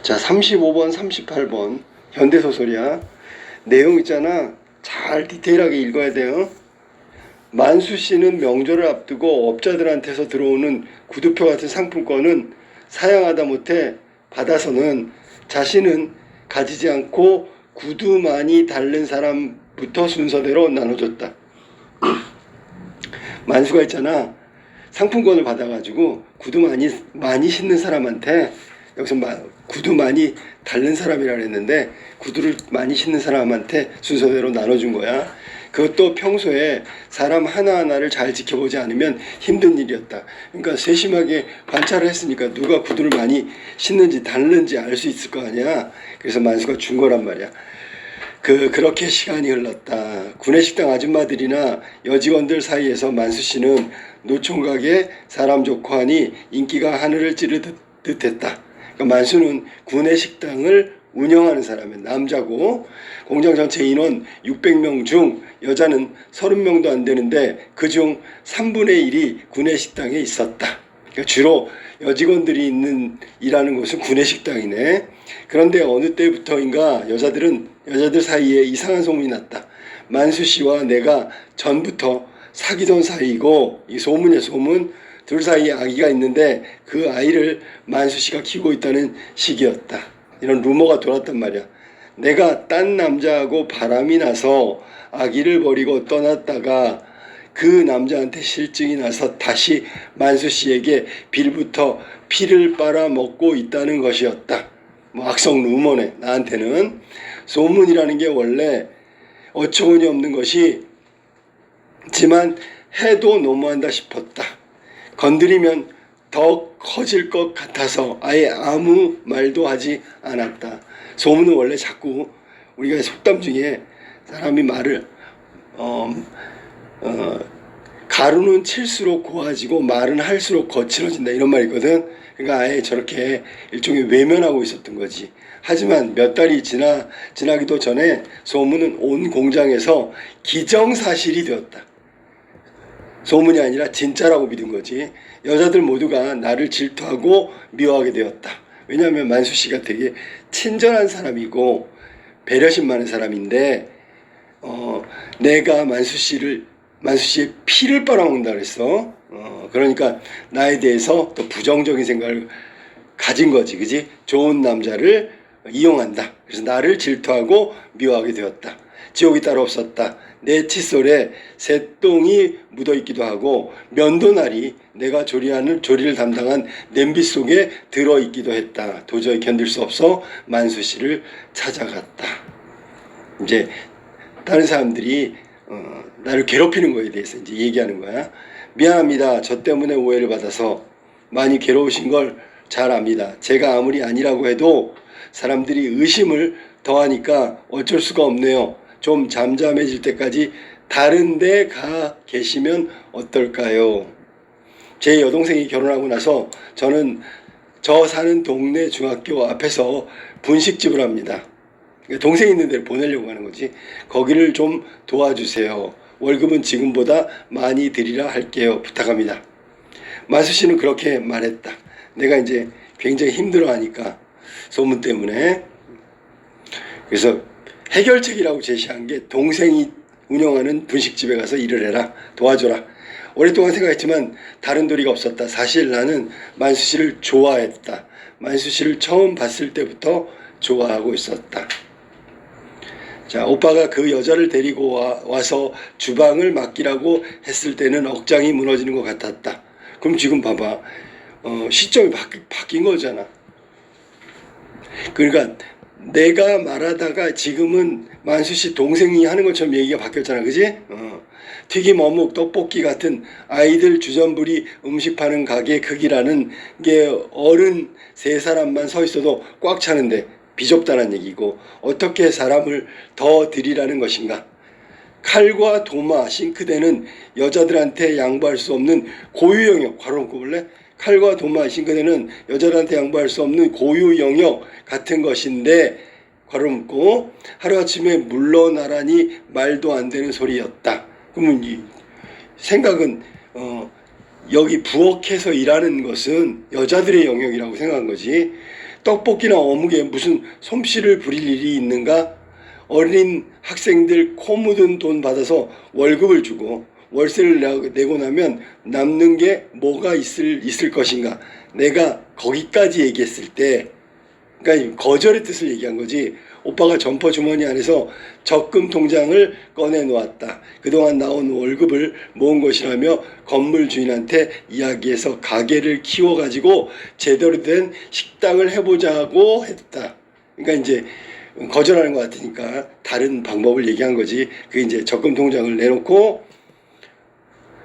자, 35번, 38번 현대소설이야. 내용 있잖아. 잘 디테일하게 읽어야 돼요. 만수 씨는 명절을 앞두고 업자들한테서 들어오는 구두표 같은 상품권은 사양하다 못해 받아서는 자신은 가지지 않고 구두 많이 달는 사람부터 순서대로 나눠줬다. 만수가 있잖아. 상품권을 받아가지고 구두 많이 신는 사람한테, 여기서 구두 많이 달는 사람이라 그랬는데 구두를 많이 신는 사람한테 순서대로 나눠준 거야. 그것도 평소에 사람 하나하나를 잘 지켜보지 않으면 힘든 일이었다. 그러니까 세심하게 관찰을 했으니까 누가 구두를 많이 신는지 달는지 알 수 있을 거 아니야. 그래서 만수가 준 거란 말이야. 그렇게 시간이 흘렀다. 구내식당 아줌마들이나 여직원들 사이에서 만수 씨는 노총각에 사람 좋고 하니 인기가 하늘을 찌르듯 했다. 그러니까 만수는 구내식당을 운영하는 사람이야. 남자고 공장 전체 인원 600명 중 여자는 30명도 안 되는데 그중 3분의 1이 구내식당에 있었다. 그러니까 주로 여직원들이 일하는 곳은 구내식당이네. 그런데 어느 때부터인가 여자들 사이에 이상한 소문이 났다. 만수 씨와 내가 전부터 사귀던 사이고, 이 소문이야, 소문. 둘 사이에 아기가 있는데 그 아이를 만수 씨가 키우고 있다는 식이었다. 이런 루머가 돌았단 말이야. 내가 딴 남자하고 바람이 나서 아기를 버리고 떠났다가 그 남자한테 실증이 나서 다시 만수 씨에게 빌부터 피를 빨아먹고 있다는 것이었다. 악성 루머네. 나한테는 소문이라는 게 원래 어처구니 없는 것이지만 해도 너무한다 싶었다. 건드리면 더 커질 것 같아서 아예 아무 말도 하지 않았다. 소문은 원래 자꾸 우리가 속담 중에 사람이 말을 가루는 칠수록 고와지고 말은 할수록 거칠어진다, 이런 말이 있거든. 그러니까 아예 저렇게 일종의 외면하고 있었던 거지. 하지만 몇 달이 지나기도 전에 소문은 온 공장에서 기정사실이 되었다. 소문이 아니라 진짜라고 믿은 거지. 여자들 모두가 나를 질투하고 미워하게 되었다. 왜냐하면 만수 씨가 되게 친절한 사람이고 배려심 많은 사람인데 내가 만수 씨의 피를 빨아먹는다 그랬어. 그러니까 나에 대해서 또 부정적인 생각을 가진 거지, 그지? 좋은 남자를 이용한다. 그래서 나를 질투하고 미워하게 되었다. 지옥이 따로 없었다. 내 칫솔에 새똥이 묻어있기도 하고 면도날이 내가 조리를 담당한 냄비 속에 들어있기도 했다. 도저히 견딜 수 없어 만수 씨를 찾아갔다. 이제 다른 사람들이 나를 괴롭히는 거에 대해서 이제 얘기하는 거야. 미안합니다. 저 때문에 오해를 받아서 많이 괴로우신 걸 잘 압니다. 제가 아무리 아니라고 해도 사람들이 의심을 더하니까 어쩔 수가 없네요. 좀 잠잠해질 때까지 다른 데 가 계시면 어떨까요? 제 여동생이 결혼하고 나서 저는 저 사는 동네 중학교 앞에서 분식집을 합니다. 동생 있는 데를 보내려고 하는 거지. 거기를 좀 도와주세요. 월급은 지금보다 많이 드리라 할게요. 부탁합니다. 만수 씨는 그렇게 말했다. 내가 이제 굉장히 힘들어하니까 소문 때문에. 그래서 해결책이라고 제시한 게 동생이 운영하는 분식집에 가서 일을 해라. 도와줘라. 오랫동안 생각했지만 다른 도리가 없었다. 사실 나는 만수 씨를 좋아했다. 만수 씨를 처음 봤을 때부터 좋아하고 있었다. 자, 오빠가 그 여자를 데리고 와서 주방을 맡기라고 했을 때는 억장이 무너지는 것 같았다. 그럼 지금 봐봐. 시점이 바뀐 거잖아. 그러니까 내가 말하다가 지금은 만수 씨 동생이 하는 것처럼 얘기가 바뀌었잖아, 그지? 튀김, 어묵, 떡볶이 같은 아이들 주전부리 음식 파는 가게 크기라는 게 어른 3사람만 서 있어도 꽉 차는데 비좁다는 얘기고, 어떻게 사람을 더 들이라는 것인가? 칼과 도마, 싱크대는 여자들한테 양보할 수 없는 고유 영역. 괄호 볼래? 칼과 도마, 싱크대는 여자들한테 양보할 수 없는 고유 영역 같은 것인데, 괄호 묶고, 하루아침에 물러나라니 말도 안 되는 소리였다. 그러면 이 생각은 여기 부엌에서 일하는 것은 여자들의 영역이라고 생각한 거지. 떡볶이나 어묵에 무슨 솜씨를 부릴 일이 있는가? 어린 학생들 코 묻은 돈 받아서 월급을 주고 월세를 내고 나면 남는 게 뭐가 있을 것인가? 내가 거기까지 얘기했을 때, 그러니까 거절의 뜻을 얘기한 거지. 오빠가 점퍼 주머니 안에서 적금 통장을 꺼내 놓았다. 그동안 나온 월급을 모은 것이라며 건물 주인한테 이야기해서 가게를 키워가지고 제대로 된 식당을 해보자고 했다. 그러니까 이제 거절하는 것 같으니까 다른 방법을 얘기한 거지. 그 이제 적금 통장을 내놓고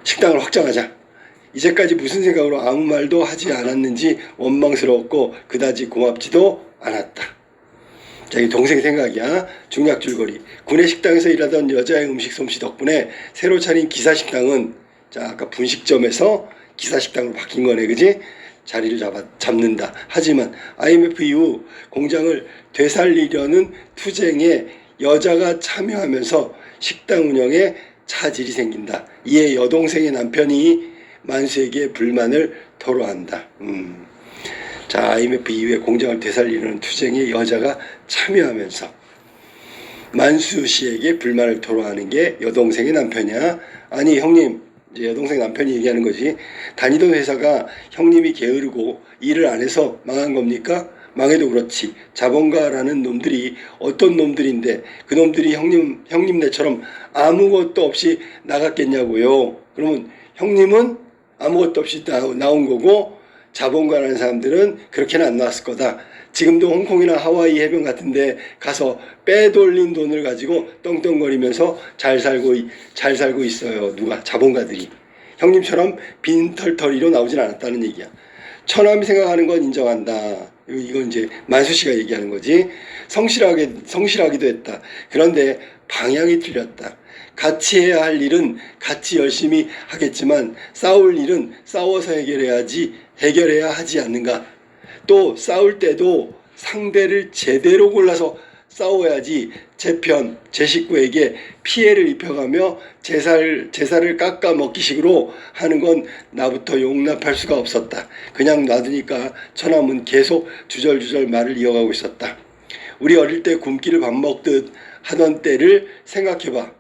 식당을 확장하자. 이제까지 무슨 생각으로 아무 말도 하지 않았는지 원망스러웠고 그다지 고맙지도 않았다. 자기 동생 생각이야. 중약줄거리. 구내 식당에서 일하던 여자의 음식 솜씨 덕분에 새로 차린 기사식당은, 자 아까 분식점에서 기사식당으로 바뀐 거네, 그지? 자리를 잡는다. 하지만 IMF 이후 공장을 되살리려는 투쟁에 여자가 참여하면서 식당 운영에 차질이 생긴다. 이에 여동생의 남편이 만수에게 불만을 토로한다. 자, IMF 이후에 공장을 되살리려는 투쟁에 여자가 참여하면서 만수 씨에게 불만을 토로하는 게 여동생의 남편이야. 아니 형님, 이제 여동생 남편이 얘기하는 거지. 다니던 회사가 형님이 게으르고 일을 안 해서 망한 겁니까? 망해도 그렇지. 자본가라는 놈들이 어떤 놈들인데 그 놈들이 형님네처럼 아무것도 없이 나갔겠냐고요. 그러면 형님은 아무것도 없이 나온 거고 자본가라는 사람들은 그렇게는 안 나왔을 거다. 지금도 홍콩이나 하와이 해변 같은데 가서 빼돌린 돈을 가지고 떵떵거리면서 잘 살고 있어요. 누가? 자본가들이. 형님처럼 빈털터리로 나오진 않았다는 얘기야. 처남이 생각하는 건 인정한다. 이건 이제 만수 씨가 얘기하는 거지. 성실하기도 했다. 그런데 방향이 틀렸다. 같이 해야 할 일은 같이 열심히 하겠지만 싸울 일은 싸워서 해결해야 하지 않는가. 또 싸울 때도 상대를 제대로 골라서 싸워야지 제 식구에게 피해를 입혀가며 제사를 깎아 먹기식으로 하는 건 나부터 용납할 수가 없었다. 그냥 놔두니까 처남은 계속 주절주절 말을 이어가고 있었다. 우리 어릴 때 굶기를 밥 먹듯 하던 때를 생각해봐.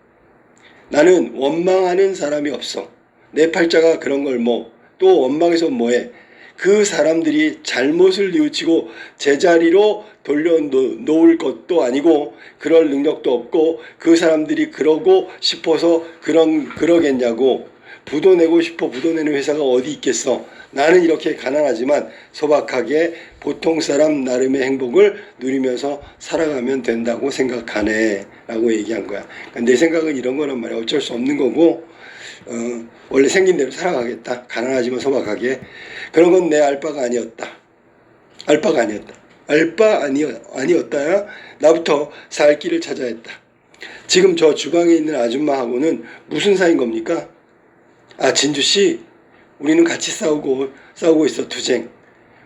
나는 원망하는 사람이 없어. 내 팔자가 그런 걸 또 원망해서 뭐해. 그 사람들이 잘못을 뉘우치고 제자리로 돌려놓을 것도 아니고 그럴 능력도 없고 그 사람들이 그러고 싶어서 그러겠냐고. 부도 내고 싶어 부도 내는 회사가 어디 있겠어. 나는 이렇게 가난하지만 소박하게 보통 사람 나름의 행복을 누리면서 살아가면 된다고 생각하네 라고 얘기한 거야. 그러니까 내 생각은 이런 거란 말이야. 어쩔 수 없는 거고 원래 생긴 대로 살아가겠다. 가난하지만 소박하게. 그런 건 내 알바가 아니었다. 알바 아니었다야. 나부터 살 길을 찾아야 했다. 지금 저 주방에 있는 아줌마하고는 무슨 사이인 겁니까? 아, 진주씨, 우리는 같이 싸우고 있어. 투쟁.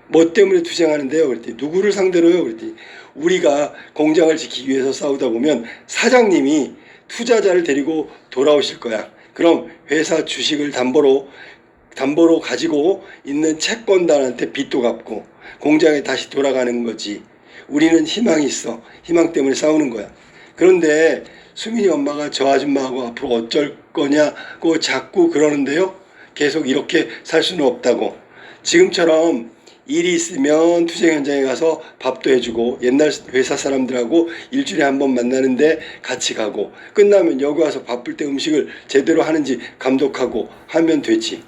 뭐 때문에 투쟁하는데요? 그랬더니 누구를 상대로요? 그랬더니 우리가 공장을 지키기 위해서 싸우다 보면 사장님이 투자자를 데리고 돌아오실 거야. 그럼 회사 주식을 담보로 가지고 있는 채권단한테 빚도 갚고 공장에 다시 돌아가는 거지. 우리는 희망이 있어. 희망 때문에 싸우는 거야. 그런데 수민이 엄마가 저 아줌마하고 앞으로 어쩔 거냐고 자꾸 그러는데요. 계속 이렇게 살 수는 없다고. 지금처럼 일이 있으면 투쟁 현장에 가서 밥도 해주고 옛날 회사 사람들하고 일주일에 한 번 만나는데 같이 가고 끝나면 여기 와서 바쁠 때 음식을 제대로 하는지 감독하고 하면 되지.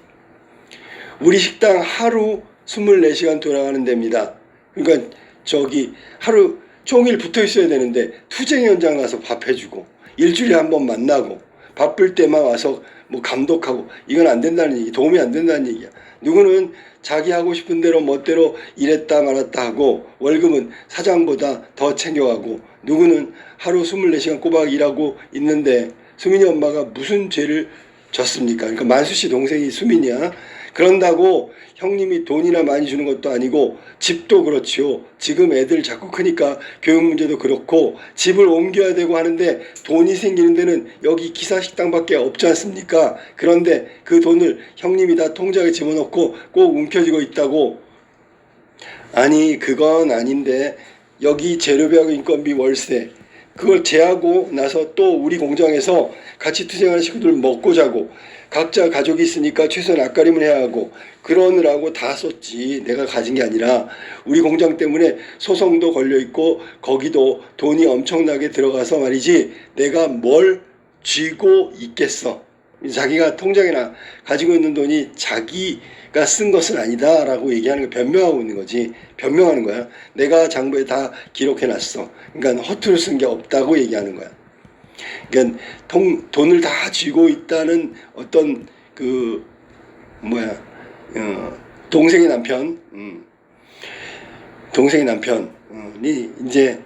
우리 식당 하루 24시간 돌아가는 데입니다. 그러니까 저기 하루 종일 붙어 있어야 되는데 투쟁 현장 가서 밥 해주고 일주일에 한 번 만나고 바쁠 때만 와서 뭐 감독하고 이건 안 된다는 얘기, 도움이 안 된다는 얘기야. 누구는 자기 하고 싶은 대로 멋대로 일했다 말았다 하고 월급은 사장보다 더 챙겨가고 누구는 하루 24시간 꼬박 일하고 있는데 수민이 엄마가 무슨 죄를 졌습니까? 그러니까 만수 씨 동생이 수민이야. 그런다고 형님이 돈이나 많이 주는 것도 아니고 집도 그렇지요. 지금 애들 자꾸 크니까 교육 문제도 그렇고 집을 옮겨야 되고 하는데 돈이 생기는 데는 여기 기사식당밖에 없지 않습니까? 그런데 그 돈을 형님이 다 통장에 집어넣고 꼭 움켜쥐고 있다고. 아니 그건 아닌데 여기 재료비하고 인건비 월세 그걸 제하고 나서 또 우리 공장에서 같이 투쟁하는 식구들 먹고 자고 각자 가족이 있으니까 최소한 앞가림을 해야 하고 그러느라고 다 썼지. 내가 가진 게 아니라 우리 공장 때문에 소송도 걸려 있고 거기도 돈이 엄청나게 들어가서 말이지 내가 뭘 쥐고 있겠어. 자기가 통장에나 가지고 있는 돈이 자기가 쓴 것은 아니다라고 얘기하는 거 변명하고 있는 거지. 변명하는 거야. 내가 장부에 다 기록해놨어. 그러니까 허투루 쓴 게 없다고 얘기하는 거야. 그러니까 돈을 다 쥐고 있다는 어떤 그 동생의 남편, 동생의 남편이 이제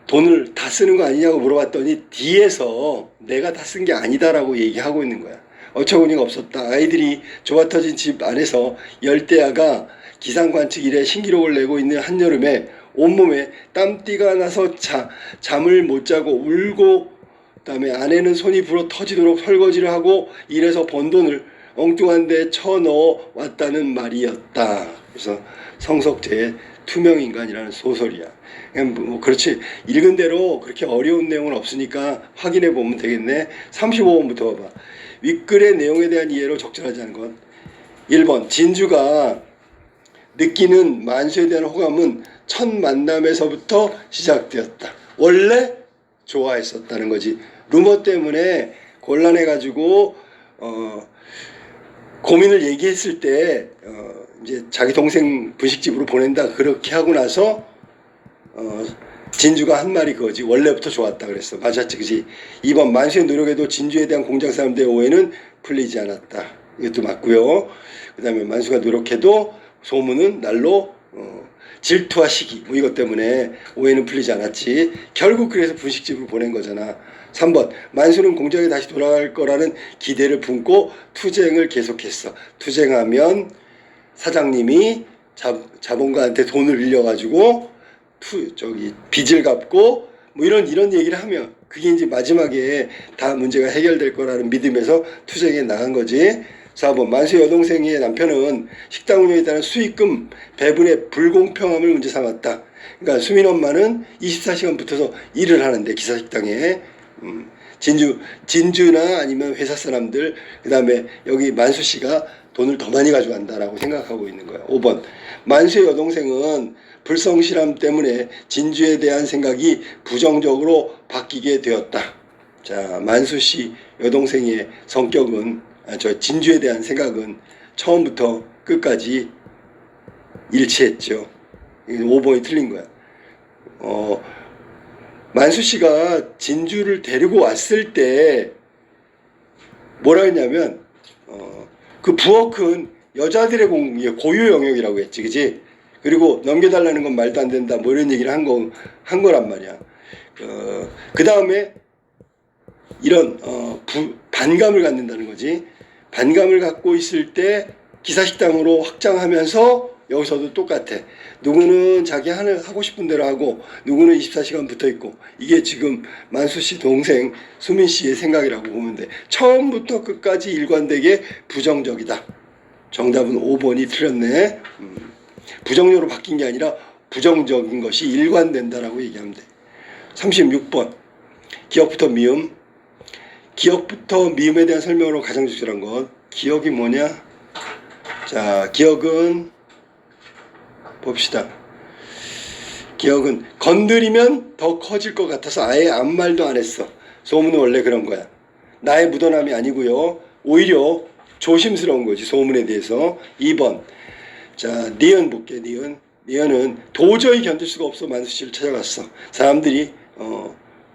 돈을 다 쓰는 거 아니냐고 물어봤더니 뒤에서 내가 다 쓴 게 아니다라고 얘기하고 있는 거야. 어처구니가 없었다. 아이들이 좁아터진 집 안에서 열대야가 기상관측 이래 신기록을 내고 있는 한여름에 온몸에 땀띠가 나서 잠을 못 자고 울고 그다음에 아내는 손이 불어 터지도록 설거지를 하고 이래서 번 돈을 엉뚱한 데 쳐넣어 왔다는 말이었다. 그래서 성석재의 투명인간이라는 소설이야. 뭐 그렇지 읽은 대로 그렇게 어려운 내용은 없으니까 확인해 보면 되겠네. 35번부터 봐봐. 윗글의 내용에 대한 이해로 적절하지 않은 것. 1번 진주가 느끼는 만수에 대한 호감은 첫 만남에서부터 시작되었다. 원래 좋아했었다는 거지. 루머 때문에 곤란해가지고 고민을 얘기했을 때 이제 자기 동생 분식집으로 보낸다 그렇게 하고 나서 진주가 한 말이 그거지. 원래부터 좋았다 그랬어. 맞았지 그지. 2번 만수의 노력에도 진주에 대한 공장 사람들의 오해는 풀리지 않았다. 이것도 맞고요. 그 다음에 만수가 노력해도 소문은 날로 질투와 시기 뭐 이것 때문에 오해는 풀리지 않았지. 결국 그래서 분식집으로 보낸 거잖아. 3번 만수는 공장에 다시 돌아갈 거라는 기대를 품고 투쟁을 계속했어. 투쟁하면 사장님이 자본가한테 돈을 빌려가지고 빚을 갚고 뭐 이런 얘기를 하면 그게 이제 마지막에 다 문제가 해결될 거라는 믿음에서 투쟁에 나간 거지. 4번 만수의 여동생의 남편은 식당 운영에 따른 수익금 배분의 불공평함을 문제 삼았다. 그러니까 수민 엄마는 24시간 붙어서 일을 하는데 기사식당에 진주나 아니면 회사 사람들 그 다음에 여기 만수 씨가 돈을 더 많이 가져간다라고 생각하고 있는 거야. 5번 만수의 여동생은 불성실함 때문에 진주에 대한 생각이 부정적으로 바뀌게 되었다. 자, 만수 씨 여동생의 성격은 저 진주에 대한 생각은 처음부터 끝까지 일치했죠. 5번이 틀린 거야. 만수 씨가 진주를 데리고 왔을 때 뭐라 했냐면 그 부엌은 여자들의 고유 영역이라고 했지, 그지? 그리고 넘겨달라는 건 말도 안 된다, 뭐 이런 얘기를 한 거란 말이야. 그 다음에 이런 반감을 갖는다는 거지. 반감을 갖고 있을 때 기사식당으로 확장하면서 여기서도 똑같아. 누구는 자기 하고 싶은 대로 하고 누구는 24시간 붙어 있고 이게 지금 만수 씨 동생 수민 씨의 생각이라고 보면 돼. 처음부터 끝까지 일관되게 부정적이다. 정답은 5번이 틀렸네. 부정적으로 바뀐 게 아니라 부정적인 것이 일관된다라고 얘기하면 돼. 36번 기억부터 미음. 기억부터 미음에 대한 설명으로 가장 적절한 것. 기억이 뭐냐? 자, 기억은 봅시다. 기억은 건드리면 더 커질 것 같아서 아예 아무 말도 안 했어. 소문은 원래 그런 거야. 나의 묻어남이 아니고요. 오히려 조심스러운 거지, 소문에 대해서. 2번. 자, 니은 볼게. 니은은 도저히 견딜 수가 없어 만수 씨를 찾아갔어. 사람들이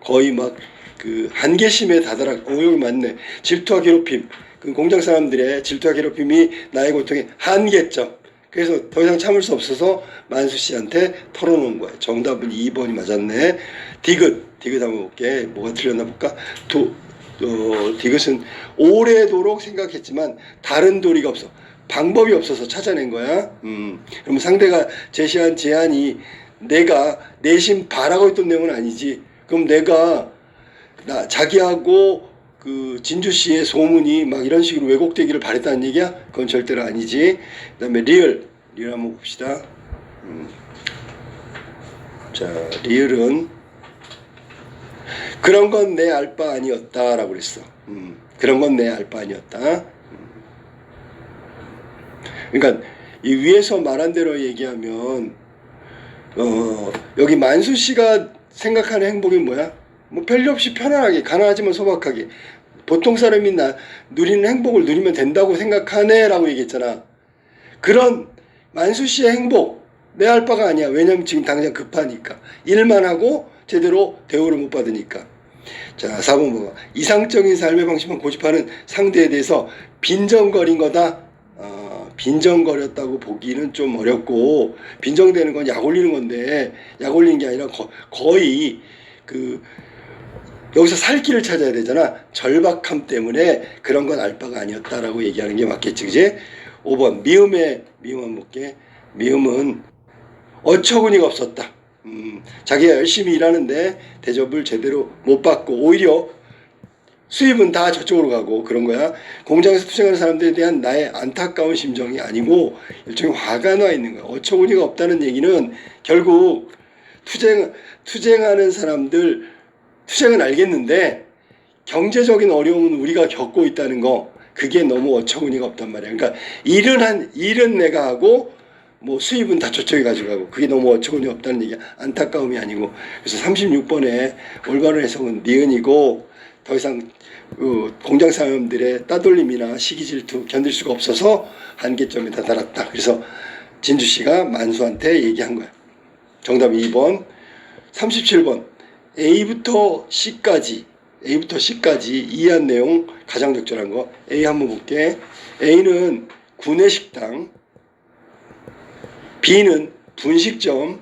거의 막 그 한계심에 다다라. 여기 맞네. 질투와 괴롭힘. 그 공장 사람들의 질투와 괴롭힘이 나의 고통의 한계점. 그래서 더 이상 참을 수 없어서 만수 씨한테 털어놓은 거야. 정답은 2번이 맞았네. 디귿 한번 볼게. 뭐가 틀렸나 볼까? 디귿은 오래도록 생각했지만 다른 도리가 없어. 방법이 없어서 찾아낸 거야. 그러면 상대가 제시한 제안이 내가 내심 바라고 있던 내용은 아니지. 그럼 내가 자기하고 그 진주 씨의 소문이 막 이런 식으로 왜곡되기를 바랬다는 얘기야? 그건 절대로 아니지. 그 다음에 리을 한번 봅시다. 자, 리을은 그런 건 내 알 바 아니었다 라고 그랬어. 그런 건 내 알 바 아니었다. 그러니까 이 위에서 말한 대로 얘기하면 여기 만수 씨가 생각하는 행복이 뭐야? 뭐 별일 없이 편안하게, 가난하지만 소박하게 보통 사람이 누리는 행복을 누리면 된다고 생각하네 라고 얘기했잖아. 그런 만수 씨의 행복 내 알 바가 아니야. 왜냐면 지금 당장 급하니까. 일만 하고 제대로 대우를 못 받으니까. 자, 4번 봐봐. 이상적인 삶의 방식만 고집하는 상대에 대해서 빈정거린 거다. 빈정거렸다고 보기는 좀 어렵고, 빈정대는 건 약 올리는 건데, 약 올리는 게 아니라 거의 여기서 살 길을 찾아야 되잖아. 절박함 때문에 그런 건 알 바가 아니었다라고 얘기하는 게 맞겠지, 그지? 5번 미음 한번 볼게. 미음은 어처구니가 없었다. 자기가 열심히 일하는데 대접을 제대로 못 받고 오히려 수입은 다 저쪽으로 가고 그런 거야. 공장에서 투쟁하는 사람들에 대한 나의 안타까운 심정이 아니고 일종의 화가 나 있는 거야. 어처구니가 없다는 얘기는 결국 투쟁하는 사람들 투쟁은 알겠는데 경제적인 어려움은 우리가 겪고 있다는 거, 그게 너무 어처구니가 없단 말이야. 그러니까 일은 내가 하고 뭐 수입은 다 저쪽에 가져가고, 그게 너무 어처구니 없다는 얘기야. 안타까움이 아니고. 그래서 36번에 올바른 해석은 니은이고, 더 이상 공장 사람들의 따돌림이나 시기 질투 견딜 수가 없어서 한계점에 다다랐다. 그래서 진주 씨가 만수한테 얘기한 거야. 정답이 2번. 37번 A부터 C까지 이해한 내용 가장 적절한 거. A 한번 볼게. A는 구내식당, B는 분식점,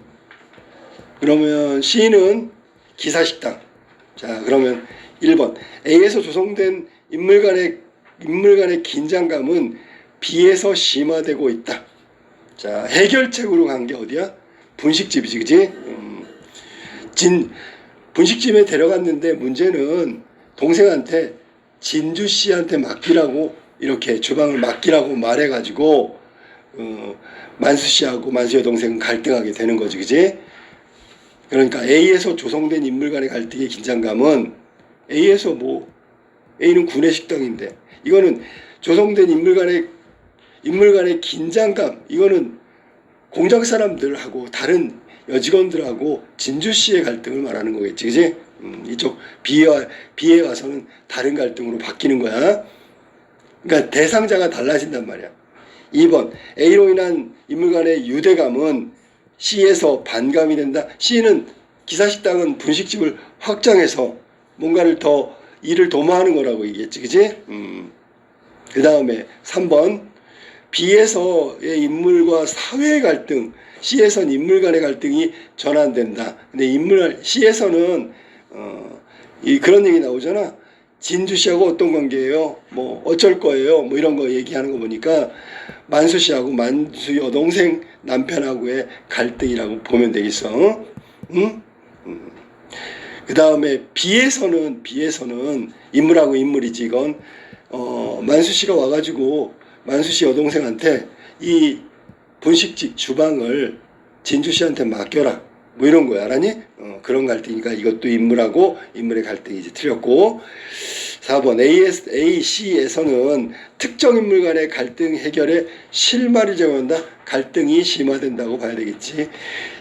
그러면 C는 기사식당. 자, 그러면 1번 A에서 조성된 인물 간의 긴장감은 B에서 심화되고 있다. 자, 해결책으로 간 게 어디야? 분식집이지, 그지? 분식집에 데려갔는데 문제는 동생한테 진주 씨한테 맡기라고, 이렇게 주방을 맡기라고 말해가지고 만수 씨하고 만수 여동생은 갈등하게 되는 거지, 그지? 그러니까 A에서 조성된 인물 간의 갈등의 긴장감은 A는 구내식당인데, 이거는 조성된 인물 간의 긴장감, 이거는 공장 사람들하고 다른 여직원들하고 진주 씨의 갈등을 말하는 거겠지, 그지? 이쪽 B에 와서는 다른 갈등으로 바뀌는 거야. 그러니까 대상자가 달라진단 말이야. 2번 A로 인한 인물 간의 유대감은 C에서 반감이 된다. C는 기사식당은 분식집을 확장해서 뭔가를 더 일을 도모하는 거라고 얘기했지, 그지? 그 다음에 3번 B에서의 인물과 사회의 갈등, C에서는 인물 간의 갈등이 전환된다. 근데 C에서는 그런 얘기 나오잖아. 진주 씨하고 어떤 관계예요? 뭐 어쩔 거예요? 뭐 이런 거 얘기하는 거 보니까 만수 씨하고 만수 여동생 남편하고의 갈등이라고 보면 되겠어. 응? 그 다음에 B에서는 인물하고 인물이지, 이건 만수 씨가 와가지고 만수 씨 여동생한테 이 분식집 주방을 진주 씨한테 맡겨라, 뭐 이런 거야, 알았니? 그런 갈등이니까 이것도 인물하고 인물의 갈등이지. 틀렸고. 4번 A, C에서는 특정 인물 간의 갈등 해결에 실마리를 제공한다. 갈등이 심화된다고 봐야 되겠지.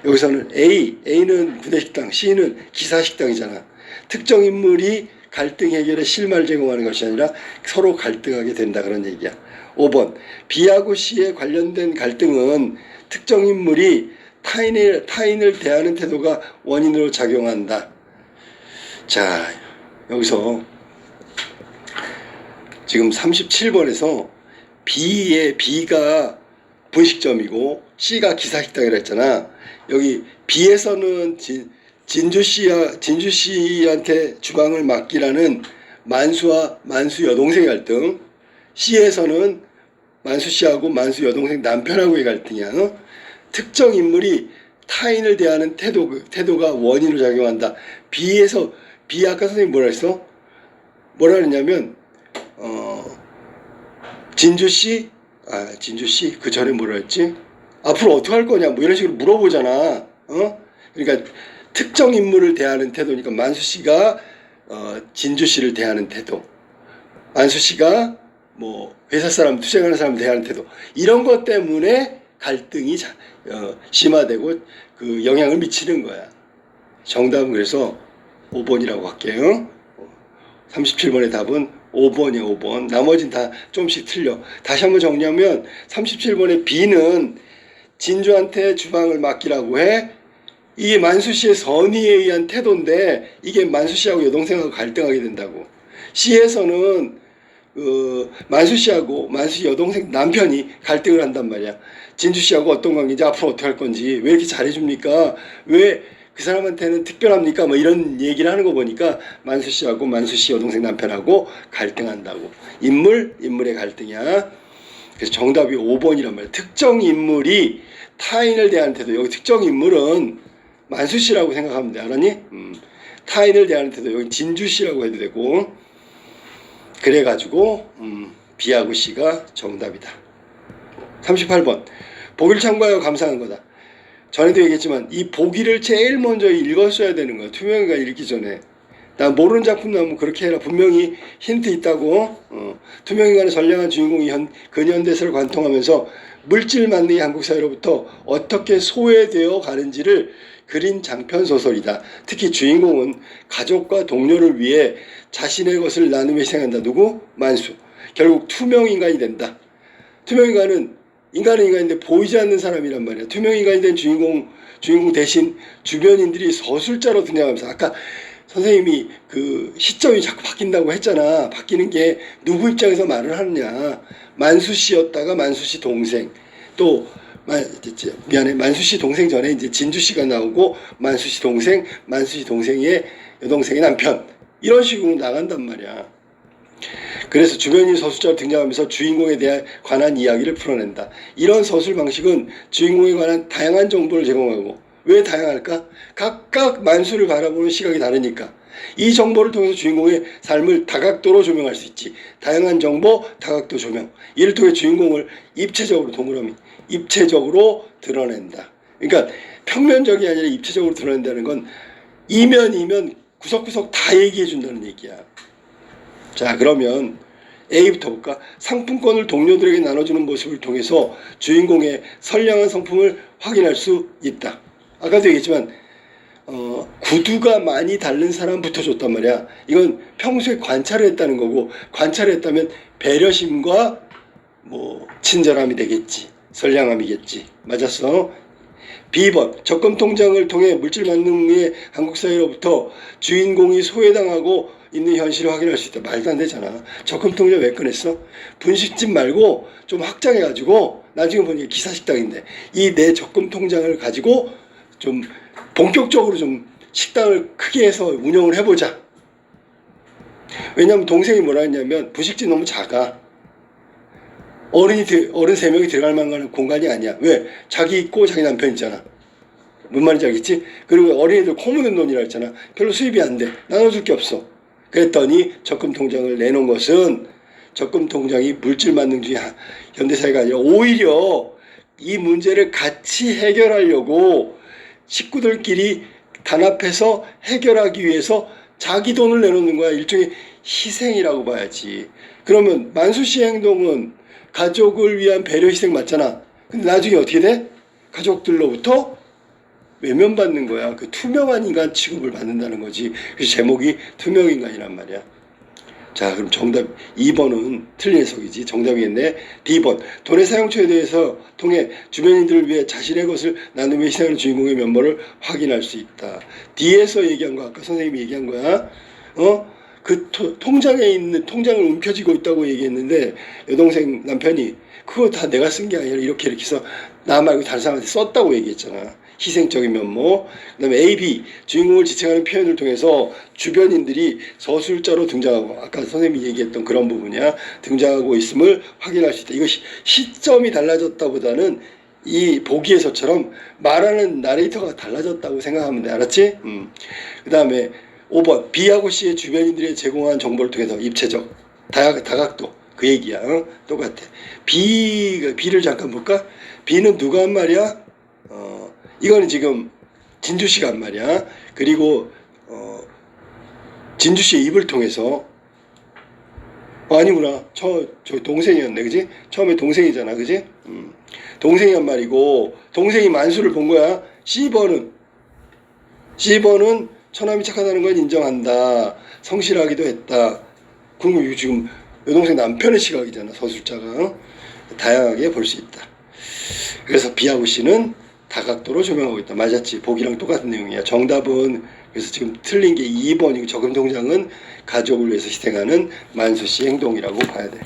여기서는 A는 구내식당, C는 기사식당이잖아. 특정 인물이 갈등 해결에 실마리를 제공하는 것이 아니라 서로 갈등하게 된다, 그런 얘기야. 5번 B하고 C에 관련된 갈등은 특정 인물이 타인을 대하는 태도가 원인으로 작용한다. 자, 여기서 지금 37번에서 B가 분식점이고 C가 기사식당이라 했잖아. 여기 B에서는 진주 씨한테 주방을 맡기라는 만수와 만수 여동생의 갈등, C에서는 만수 씨하고 만수 여동생 남편하고의 갈등이야. 특정 인물이 타인을 대하는 태도가 원인으로 작용한다. B 아까 선생님 뭐라 했어? 뭐라 그랬냐면 진주 씨 그 전에 뭐라 했지? 앞으로 어떻게 할 거냐 뭐 이런 식으로 물어보잖아. 그러니까 특정 인물을 대하는 태도니까 만수 씨가 진주 씨를 대하는 태도, 만수 씨가 뭐 회사 사람 투쟁하는 사람 대하는 태도, 이런 것 때문에 갈등이 심화되고 그 영향을 미치는 거야. 정답은 그래서 5번이라고 할게요. 37번의 답은 5번이에요. 5번. 나머지는 다 좀씩 틀려. 다시 한번 정리하면 37번의 B는 진주한테 주방을 맡기라고 해. 이게 만수 씨의 선의에 의한 태도인데 이게 만수 씨하고 여동생하고 갈등하게 된다고. C에서는 만수 씨하고 만수 씨 여동생 남편이 갈등을 한단 말이야. 진주 씨하고 어떤 관계인지 앞으로 어떻게 할 건지 왜 이렇게 잘해줍니까? 왜 그 사람한테는 특별합니까? 뭐 이런 얘기를 하는 거 보니까 만수 씨하고 만수 씨 여동생 남편하고 갈등한다고. 인물의 갈등이야. 그래서 정답이 5번이란 말이야. 특정 인물이 타인을 대하는 태도. 여기 특정 인물은 만수 씨라고 생각하면 돼. 알았니? 타인을 대하는 태도. 여기 진주 씨라고 해도 되고. 그래가지고 B하고 C가 정답이다. 38번. 보기를 참고하여 감상한 거다. 전에도 얘기했지만 이 보기를 제일 먼저 읽었어야 되는 거야. 투명인간 읽기 전에. 나 모르는 작품 나오면 그렇게 해라. 분명히 힌트 있다고. 투명인간의 선량한 주인공이 근현대사를 관통하면서 물질 만능의 한국 사회로부터 어떻게 소외되어 가는지를 그린 장편 소설이다. 특히 주인공은 가족과 동료를 위해 자신의 것을 나누며 희생한다. 누구? 만수. 결국 투명인간이 된다. 투명인간은 인간은 인간인데 보이지 않는 사람이란 말이야. 투명인간이 된 주인공 대신 주변인들이 서술자로 등장하면서 아까 선생님이 그 시점이 자꾸 바뀐다고 했잖아. 바뀌는 게 누구 입장에서 말을 하느냐. 만수 씨였다가 만수 씨 동생, 또 미안해, 만수 씨 동생 전에 이제 진주 씨가 나오고 만수 씨 동생, 만수 씨 동생의 여동생의 남편, 이런 식으로 나간단 말이야. 그래서 주변인 서술자로 등장하면서 주인공에 관한 이야기를 풀어낸다. 이런 서술 방식은 주인공에 관한 다양한 정보를 제공하고, 왜 다양할까? 각각 만수를 바라보는 시각이 다르니까. 이 정보를 통해서 주인공의 삶을 다각도로 조명할 수 있지. 다양한 정보, 다각도 조명. 이를 통해 주인공을 입체적으로 드러낸다. 그러니까 평면적이 아니라 입체적으로 드러낸다는 건 이면 구석구석 다 얘기해 준다는 얘기야. 자, 그러면 A부터 볼까? 상품권을 동료들에게 나눠주는 모습을 통해서 주인공의 선량한 성품을 확인할 수 있다. 아까도 얘기했지만 구두가 많이 다른 사람부터 줬단 말이야. 이건 평소에 관찰을 했다는 거고, 관찰을 했다면 배려심과 뭐 친절함이 되겠지, 선량함이겠지. 맞았어? B번. 적금 통장을 통해 물질 만능의 한국 사회로부터 주인공이 소외당하고 있는 현실을 확인할 수 있다. 말도 안 되잖아. 적금 통장 왜 꺼냈어? 분식집 말고 좀 확장해가지고, 나중에 보니까 기사식당인데 이 내 적금 통장을 가지고 좀 본격적으로 좀 식당을 크게 해서 운영을 해보자. 왜냐면 동생이 뭐라 했냐면 분식집 너무 작아. 어른 3명이 들어갈 만한 공간이 아니야. 왜? 자기 있고 자기 남편 있잖아. 뭔 말인지 알겠지? 그리고 어린이들 코 묻는 돈이라 했잖아. 별로 수입이 안 돼. 나눠줄 게 없어. 그랬더니 적금 통장을 내놓은 것은 적금 통장이 물질 만능주의 현대사회가 아니라 오히려 이 문제를 같이 해결하려고 식구들끼리 단합해서 해결하기 위해서 자기 돈을 내놓는 거야. 일종의 희생이라고 봐야지. 그러면 만수 씨의 행동은 가족을 위한 배려 희생 맞잖아. 근데 나중에 어떻게 돼? 가족들로부터 외면받는 거야. 그 투명한 인간 취급을 받는다는 거지. 그래서 제목이 투명인간이란 말이야. 자, 그럼 정답 2번은 틀린 해석이지. 정답이겠네. D번. 돈의 사용처에 대해서 통해 주변인들을 위해 자신의 것을 나누며 희생하는 주인공의 면모를 확인할 수 있다. D에서 얘기한 거, 아까 선생님이 얘기한 거야. 그 통장에 있는, 통장을 움켜쥐고 있다고 얘기했는데 여동생 남편이 그거 다 내가 쓴 게 아니라 이렇게 해서 나 말고 다른 사람한테 썼다고 얘기했잖아. 희생적인 면모. 그 다음에 A, B, 주인공을 지칭하는 표현을 통해서 주변인들이 서술자로 등장하고, 아까 선생님이 얘기했던 그런 부분이야. 등장하고 있음을 확인할 수 있다. 이거 시점이 달라졌다보다는 이 보기에서처럼 말하는 나레이터가 달라졌다고 생각하면 돼. 알았지? 그 다음에 5번. B하고 C의 주변인들이 제공한 정보를 통해서 입체적, 다각도. 그 얘기야. 똑같아. B를 잠깐 볼까? B는 누가 한 말이야? 이거는 지금 진주 씨가 한 말이야. 그리고 진주 씨의 입을 통해서 아니구나. 저 동생이었네, 그지? 처음에 동생이잖아, 그지? 동생이 한 말이고 동생이 만수를 본 거야. C번은 처남이 착하다는 건 인정한다. 성실하기도 했다. 그럼 이거 지금 여동생 남편의 시각이잖아, 서술자가. 다양하게 볼 수 있다. 그래서 B하고 C는 다각도로 조명하고 있다. 맞았지? 보기랑 똑같은 내용이야. 정답은 그래서 지금 틀린 게 2번이고 적음 통장은 가족을 위해서 희생하는 만수 씨 행동이라고 봐야 돼.